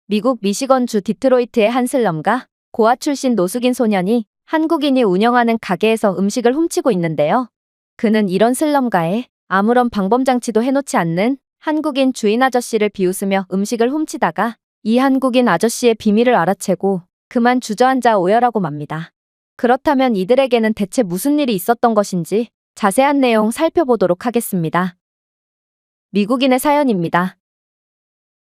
미국 미시건주 디트로이트의 한 슬럼가 고아 출신 노숙인 소년이 한국인이 운영하는 가게에서 음식을 훔치고 있는데요. 그는 이런 슬럼가에 아무런 방범장치도 해놓지 않는 한국인 주인 아저씨를 비웃으며 음식을 훔치다가 이 한국인 아저씨의 비밀을 알아채고 그만 주저앉아 오열하고 맙니다. 그렇다면 이들에게는 대체 무슨 일이 있었던 것인지 자세한 내용 살펴보도록 하겠습니다. 미국인의 사연입니다.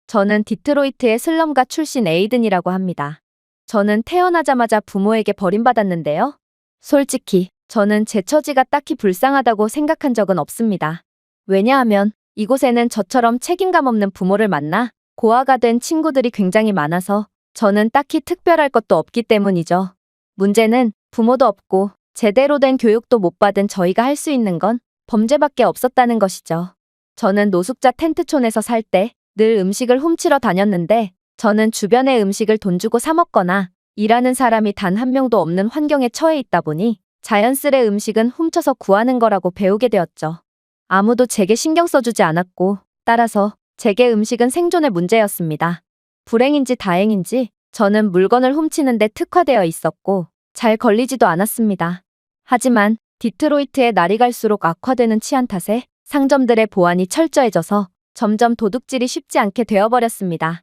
저는 디트로이트의 슬럼가 출신 에이든이라고 합니다. 저는 태어나자마자 부모에게 버림받았는데요. 솔직히 저는 제 처지가 딱히 불쌍하다고 생각한 적은 없습니다. 왜냐하면 이곳에는 저처럼 책임감 없는 부모를 만나 고아가 된 친구들이 굉장히 많아서 저는 딱히 특별할 것도 없기 때문이죠. 문제는 부모도 없고 제대로 된 교육도 못 받은 저희가 할 수 있는 건 범죄밖에 없었다는 것이죠. 저는 노숙자 텐트촌에서 살 때 늘 음식을 훔치러 다녔는데 저는 주변의 음식을 돈 주고 사 먹거나 일하는 사람이 단 한 명도 없는 환경에 처해 있다 보니 자연스레 음식은 훔쳐서 구하는 거라고 배우게 되었죠. 아무도 제게 신경 써주지 않았고 따라서 제게 음식은 생존의 문제였습니다. 불행인지 다행인지 저는 물건을 훔치는데 특화되어 있었고 잘 걸리지도 않았습니다. 하지만 디트로이트의 날이 갈수록 악화되는 치안 탓에 상점들의 보안이 철저해져서 점점 도둑질이 쉽지 않게 되어버렸습니다.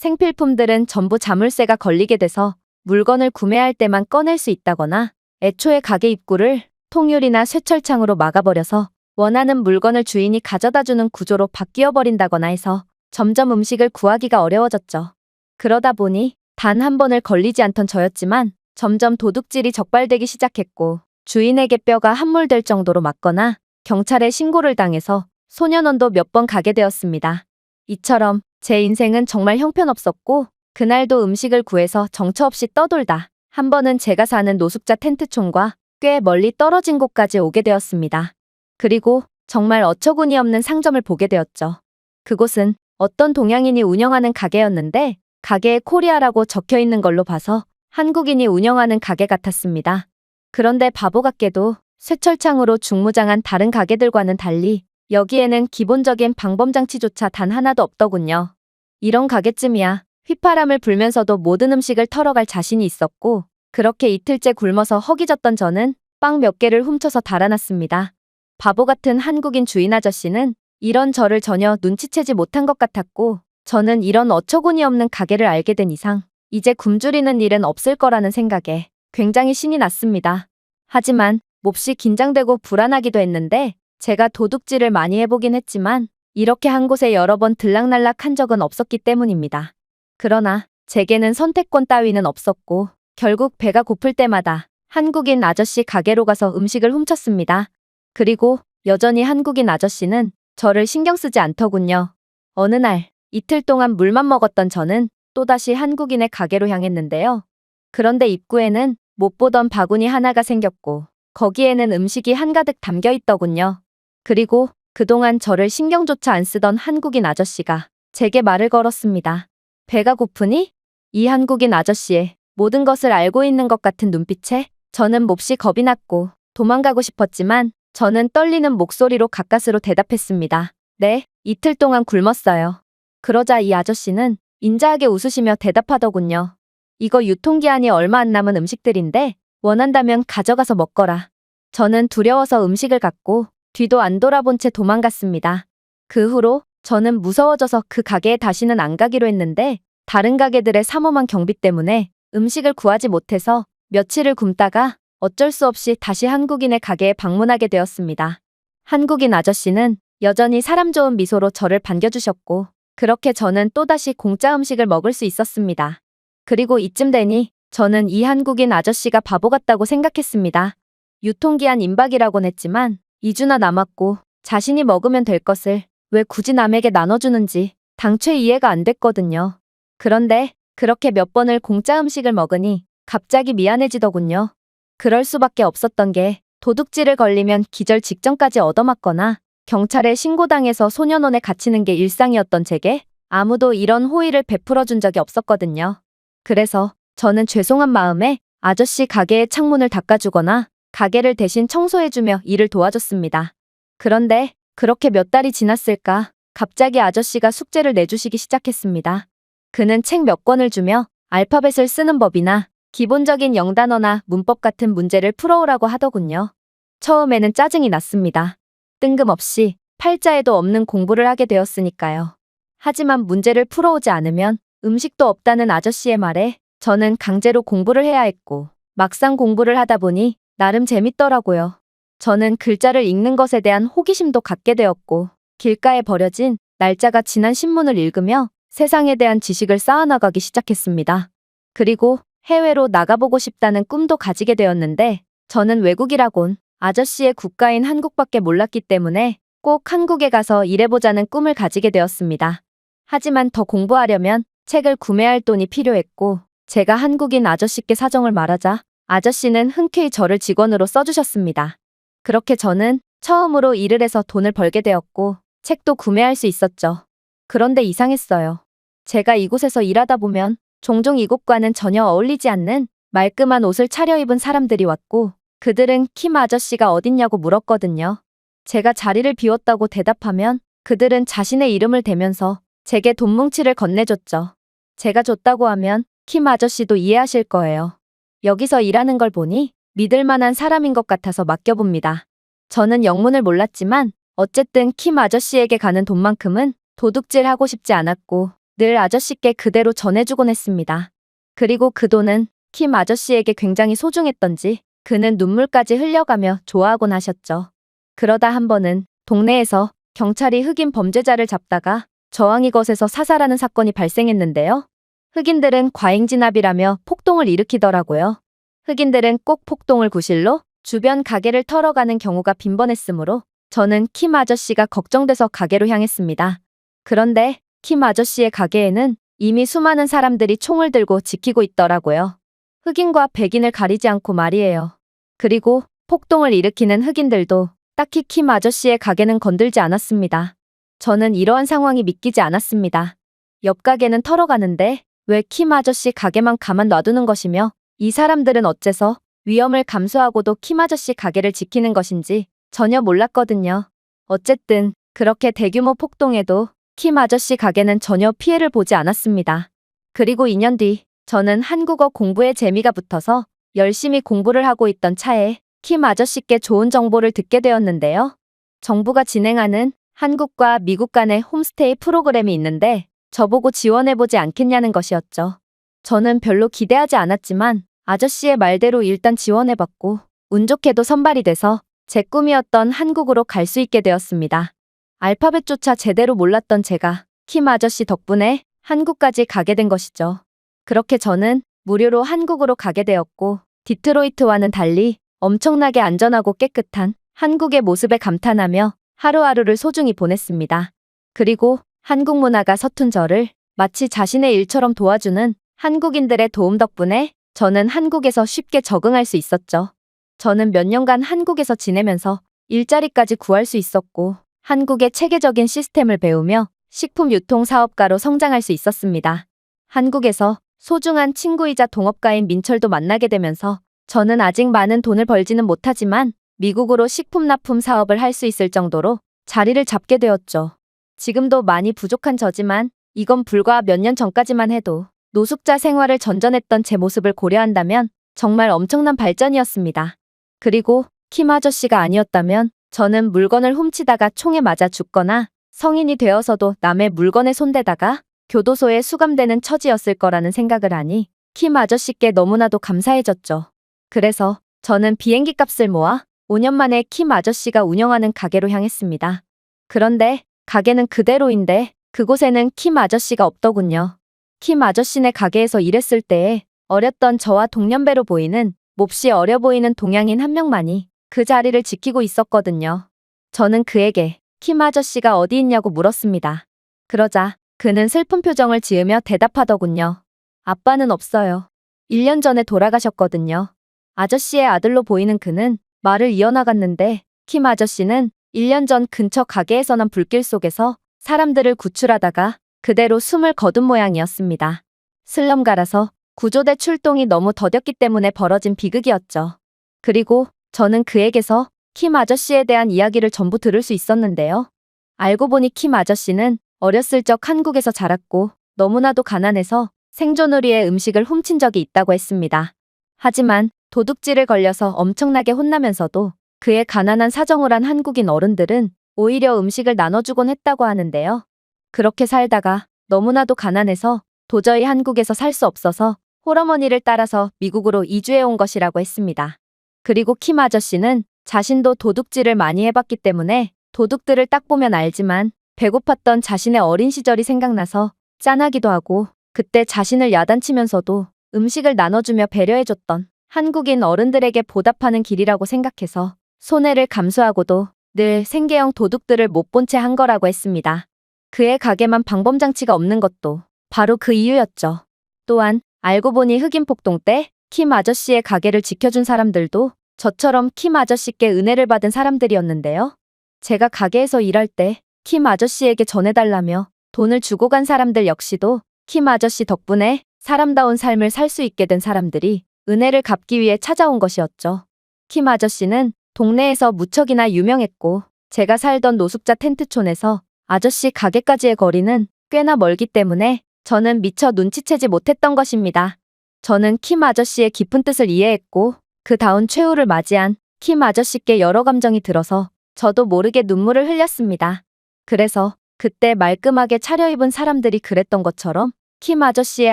생필품들은 전부 자물쇠가 걸리게 돼서 물건을 구매할 때만 꺼낼 수 있다거나 애초에 가게 입구를 통유리나 쇠철창으로 막아버려서 원하는 물건을 주인이 가져다주는 구조로 바뀌어버린다거나 해서 점점 음식을 구하기가 어려워졌죠. 그러다 보니 단 한 번을 걸리지 않던 저였지만 점점 도둑질이 적발되기 시작했고 주인에게 뼈가 함몰될 정도로 맞거나 경찰에 신고를 당해서 소년원도 몇 번 가게 되었습니다. 이처럼 제 인생은 정말 형편없었고 그날도 음식을 구해서 정처 없이 떠돌다 한 번은 제가 사는 노숙자 텐트촌과 꽤 멀리 떨어진 곳까지 오게 되었습니다. 그리고 정말 어처구니 없는 상점을 보게 되었죠. 그곳은 어떤 동양인이 운영하는 가게였는데 가게에 코리아라고 적혀 있는 걸로 봐서 한국인이 운영하는 가게 같았습니다. 그런데 바보 같게도 쇠철창으로 중무장한 다른 가게들과는 달리 여기에는 기본적인 방범장치조차 단 하나도 없더군요. 이런 가게쯤이야 휘파람을 불면서도 모든 음식을 털어갈 자신이 있었고 그렇게 이틀째 굶어서 허기졌던 저는 빵 몇 개를 훔쳐서 달아났습니다. 바보 같은 한국인 주인 아저씨는 이런 저를 전혀 눈치채지 못한 것 같았고 저는 이런 어처구니 없는 가게를 알게 된 이상 이제 굶주리는 일은 없을 거라는 생각에 굉장히 신이 났습니다. 하지만 몹시 긴장되고 불안하기도 했는데 제가 도둑질을 많이 해보긴 했지만 이렇게 한 곳에 여러 번 들락날락 한 적은 없었기 때문입니다. 그러나 제게는 선택권 따위는 없었고 결국 배가 고플 때마다 한국인 아저씨 가게로 가서 음식을 훔쳤습니다. 그리고 여전히 한국인 아저씨는 저를 신경 쓰지 않더군요. 어느 날 이틀 동안 물만 먹었던 저는 또다시 한국인의 가게로 향했는데요. 그런데 입구에는 못 보던 바구니 하나가 생겼고 거기에는 음식이 한가득 담겨 있더군요. 그리고 그동안 저를 신경조차 안 쓰던 한국인 아저씨가 제게 말을 걸었습니다. 배가 고프니? 이 한국인 아저씨의 모든 것을 알고 있는 것 같은 눈빛에 저는 몹시 겁이 났고 도망가고 싶었지만 저는 떨리는 목소리로 가까스로 대답했습니다. 네, 이틀 동안 굶었어요. 그러자 이 아저씨는 인자하게 웃으시며 대답하더군요. 이거 유통기한이 얼마 안 남은 음식들인데 원한다면 가져가서 먹거라. 저는 두려워서 음식을 갖고 뒤도 안 돌아본 채 도망갔습니다. 그 후로 저는 무서워져서 그 가게에 다시는 안 가기로 했는데 다른 가게들의 삼엄한 경비 때문에 음식을 구하지 못해서 며칠을 굶다가 어쩔 수 없이 다시 한국인의 가게에 방문하게 되었습니다. 한국인 아저씨는 여전히 사람 좋은 미소로 저를 반겨주셨고 그렇게 저는 또다시 공짜 음식을 먹을 수 있었습니다. 그리고 이쯤 되니 저는 이 한국인 아저씨가 바보 같다고 생각했습니다. 유통기한 임박이라곤 했지만 2주나 남았고 자신이 먹으면 될 것을 왜 굳이 남에게 나눠주는지 당최 이해가 안 됐거든요. 그런데 그렇게 몇 번을 공짜 음식을 먹으니 갑자기 미안해지더군요. 그럴 수밖에 없었던 게 도둑질을 걸리면 기절 직전까지 얻어맞거나 경찰에 신고당해서 소년원에 갇히는 게 일상이었던 제게 아무도 이런 호의를 베풀어준 적이 없었거든요. 그래서 저는 죄송한 마음에 아저씨 가게의 창문을 닦아주거나 가게를 대신 청소해주며 일을 도와줬습니다. 그런데 그렇게 몇 달이 지났을까 갑자기 아저씨가 숙제를 내주시기 시작했습니다. 그는 책 몇 권을 주며 알파벳을 쓰는 법이나 기본적인 영단어나 문법 같은 문제를 풀어오라고 하더군요. 처음에는 짜증이 났습니다. 뜬금없이 팔자에도 없는 공부를 하게 되었으니까요. 하지만 문제를 풀어오지 않으면 음식도 없다는 아저씨의 말에 저는 강제로 공부를 해야 했고, 막상 공부를 하다 보니 나름 재밌더라고요. 저는 글자를 읽는 것에 대한 호기심도 갖게 되었고, 길가에 버려진 날짜가 지난 신문을 읽으며 세상에 대한 지식을 쌓아나가기 시작했습니다. 그리고 해외로 나가보고 싶다는 꿈도 가지게 되었는데, 저는 외국이라곤 아저씨의 국가인 한국밖에 몰랐기 때문에 꼭 한국에 가서 일해보자는 꿈을 가지게 되었습니다. 하지만 더 공부하려면 책을 구매할 돈이 필요했고, 제가 한국인 아저씨께 사정을 말하자 아저씨는 흔쾌히 저를 직원으로 써주셨습니다. 그렇게 저는 처음으로 일을 해서 돈을 벌게 되었고, 책도 구매할 수 있었죠. 그런데 이상했어요. 제가 이곳에서 일하다 보면 종종 이곳과는 전혀 어울리지 않는 말끔한 옷을 차려입은 사람들이 왔고, 그들은 킴 아저씨가 어딨냐고 물었거든요. 제가 자리를 비웠다고 대답하면 그들은 자신의 이름을 대면서 제게 돈 뭉치를 건네줬죠. 제가 줬다고 하면 킴 아저씨도 이해하실 거예요. 여기서 일하는 걸 보니 믿을 만한 사람인 것 같아서 맡겨봅니다. 저는 영문을 몰랐지만 어쨌든 킴 아저씨에게 가는 돈만큼은 도둑질하고 싶지 않았고 늘 아저씨께 그대로 전해주곤 했습니다. 그리고 그 돈은 킴 아저씨에게 굉장히 소중했던지 그는 눈물까지 흘려가며 좋아하곤 하셨죠. 그러다 한 번은 동네에서 경찰이 흑인 범죄자를 잡다가 저항 이것에서 사살하는 사건이 발생했는데요. 흑인들은 과잉진압이라며 폭동을 일으키더라고요. 흑인들은 꼭 폭동을 구실로 주변 가게를 털어가는 경우가 빈번했으므로 저는 킴 아저씨가 걱정돼서 가게로 향했습니다. 그런데 킴 아저씨의 가게에는 이미 수많은 사람들이 총을 들고 지키고 있더라고요. 흑인과 백인을 가리지 않고 말이에요. 그리고 폭동을 일으키는 흑인들도 딱히 킴 아저씨의 가게는 건들지 않았습니다. 저는 이러한 상황이 믿기지 않았습니다. 옆 가게는 털어가는데 왜 킴 아저씨 가게만 가만 놔두는 것이며 이 사람들은 어째서 위험을 감수하고도 킴 아저씨 가게를 지키는 것인지 전혀 몰랐거든요. 어쨌든 그렇게 대규모 폭동에도 킴 아저씨 가게는 전혀 피해를 보지 않았습니다. 그리고 2년 뒤 저는 한국어 공부에 재미가 붙어서 열심히 공부를 하고 있던 차에 킴 아저씨께 좋은 정보를 듣게 되었는데요. 정부가 진행하는 한국과 미국 간의 홈스테이 프로그램이 있는데 저보고 지원해보지 않겠냐는 것이었죠. 저는 별로 기대하지 않았지만 아저씨의 말대로 일단 지원해봤고 운 좋게도 선발이 돼서 제 꿈이었던 한국으로 갈 수 있게 되었습니다. 알파벳조차 제대로 몰랐던 제가 킴 아저씨 덕분에 한국까지 가게 된 것이죠. 그렇게 저는 무료로 한국으로 가게 되었고 디트로이트와는 달리 엄청나게 안전하고 깨끗한 한국의 모습에 감탄하며 하루하루를 소중히 보냈습니다. 그리고 한국 문화가 서툰 저를 마치 자신의 일처럼 도와주는 한국인들의 도움 덕분에 저는 한국에서 쉽게 적응할 수 있었죠. 저는 몇 년간 한국에서 지내면서 일자리까지 구할 수 있었고 한국의 체계적인 시스템을 배우며 식품 유통 사업가로 성장할 수 있었습니다. 한국에서 소중한 친구이자 동업가인 민철도 만나게 되면서 저는 아직 많은 돈을 벌지는 못하지만 미국으로 식품 납품 사업을 할 수 있을 정도로 자리를 잡게 되었죠. 지금도 많이 부족한 저지만 이건 불과 몇 년 전까지만 해도 노숙자 생활을 전전했던 제 모습을 고려한다면 정말 엄청난 발전이었습니다. 그리고 킴 아저씨가 아니었다면 저는 물건을 훔치다가 총에 맞아 죽거나 성인이 되어서도 남의 물건에 손대다가 교도소에 수감되는 처지였을 거라는 생각을 하니 킴 아저씨께 너무나도 감사해졌죠. 그래서 저는 비행기 값을 모아 5년 만에 킴 아저씨가 운영하는 가게로 향했습니다. 그런데 가게는 그대로인데 그곳에는 킴 아저씨가 없더군요. 킴 아저씨네 가게에서 일했을 때에 어렸던 저와 동년배로 보이는 몹시 어려 보이는 동양인 한 명만이 그 자리를 지키고 있었거든요. 저는 그에게 킴 아저씨가 어디 있냐고 물었습니다. 그러자 그는 슬픈 표정을 지으며 대답하더군요. 아빠는 없어요. 1년 전에 돌아가셨거든요. 아저씨의 아들로 보이는 그는 말을 이어나갔는데 킴 아저씨는 1년 전 근처 가게에서 난 불길 속에서 사람들을 구출하다가 그대로 숨을 거둔 모양이었습니다. 슬럼가라서 구조대 출동이 너무 더뎠기 때문에 벌어진 비극이었죠. 그리고 저는 그에게서 킴 아저씨에 대한 이야기를 전부 들을 수 있었는데요. 알고 보니 킴 아저씨는 어렸을 적 한국에서 자랐고 너무나도 가난해서 생존을 위해 음식을 훔친 적이 있다고 했습니다. 하지만 도둑질을 걸려서 엄청나게 혼나면서도 그의 가난한 사정을 한 한국인 어른들은 오히려 음식을 나눠주곤 했다고 하는데요. 그렇게 살다가 너무나도 가난해서 도저히 한국에서 살 수 없어서 홀어머니를 따라서 미국으로 이주해 온 것이라고 했습니다. 그리고 킴 아저씨는 자신도 도둑질을 많이 해봤기 때문에 도둑들을 딱 보면 알지만 배고팠던 자신의 어린 시절이 생각나서 짠하기도 하고 그때 자신을 야단치면서도 음식을 나눠주며 배려해줬던 한국인 어른들에게 보답하는 길이라고 생각해서 손해를 감수하고도 늘 생계형 도둑들을 못 본 채 한 거라고 했습니다. 그의 가게만 방범장치가 없는 것도 바로 그 이유였죠. 또한 알고 보니 흑인 폭동 때 킴 아저씨의 가게를 지켜준 사람들도 저처럼 킴 아저씨께 은혜를 받은 사람들이었는데요. 제가 가게에서 일할 때 킴 아저씨에게 전해달라며 돈을 주고 간 사람들 역시도 킴 아저씨 덕분에 사람다운 삶을 살 수 있게 된 사람들이 은혜를 갚기 위해 찾아온 것이었죠. 킴 아저씨는 동네에서 무척이나 유명했고 제가 살던 노숙자 텐트촌에서 아저씨 가게까지의 거리는 꽤나 멀기 때문에 저는 미처 눈치채지 못했던 것입니다. 저는 킴 아저씨의 깊은 뜻을 이해했고 그 다운 최후를 맞이한 킴 아저씨께 여러 감정이 들어서 저도 모르게 눈물을 흘렸습니다. 그래서 그때 말끔하게 차려입은 사람들이 그랬던 것처럼 킴 아저씨의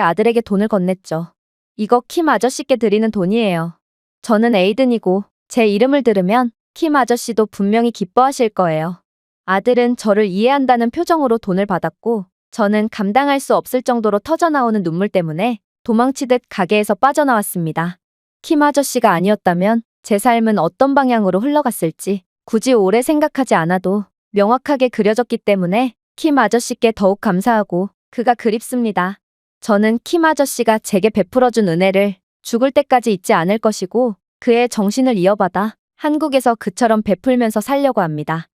아들에게 돈을 건넸죠. 이거 킴 아저씨께 드리는 돈이에요. 저는 에이든이고 제 이름을 들으면 킴 아저씨도 분명히 기뻐하실 거예요. 아들은 저를 이해한다는 표정으로 돈을 받았고 저는 감당할 수 없을 정도로 터져나오는 눈물 때문에 도망치듯 가게에서 빠져나왔습니다. 킴 아저씨가 아니었다면 제 삶은 어떤 방향으로 흘러갔을지 굳이 오래 생각하지 않아도 명확하게 그려졌기 때문에 킴 아저씨께 더욱 감사하고 그가 그립습니다. 저는 킴 아저씨가 제게 베풀어준 은혜를 죽을 때까지 잊지 않을 것이고 그의 정신을 이어받아 한국에서 그처럼 베풀면서 살려고 합니다.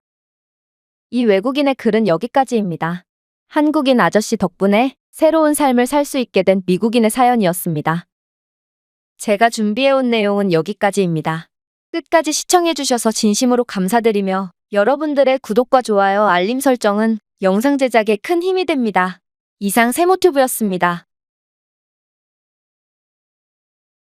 이 외국인의 글은 여기까지입니다. 한국인 아저씨 덕분에 새로운 삶을 살 수 있게 된 미국인의 사연이었습니다. 제가 준비해온 내용은 여기까지입니다. 끝까지 시청해주셔서 진심으로 감사드리며 여러분들의 구독과 좋아요, 알림 설정은 영상 제작에 큰 힘이 됩니다. 이상 세모튜브였습니다.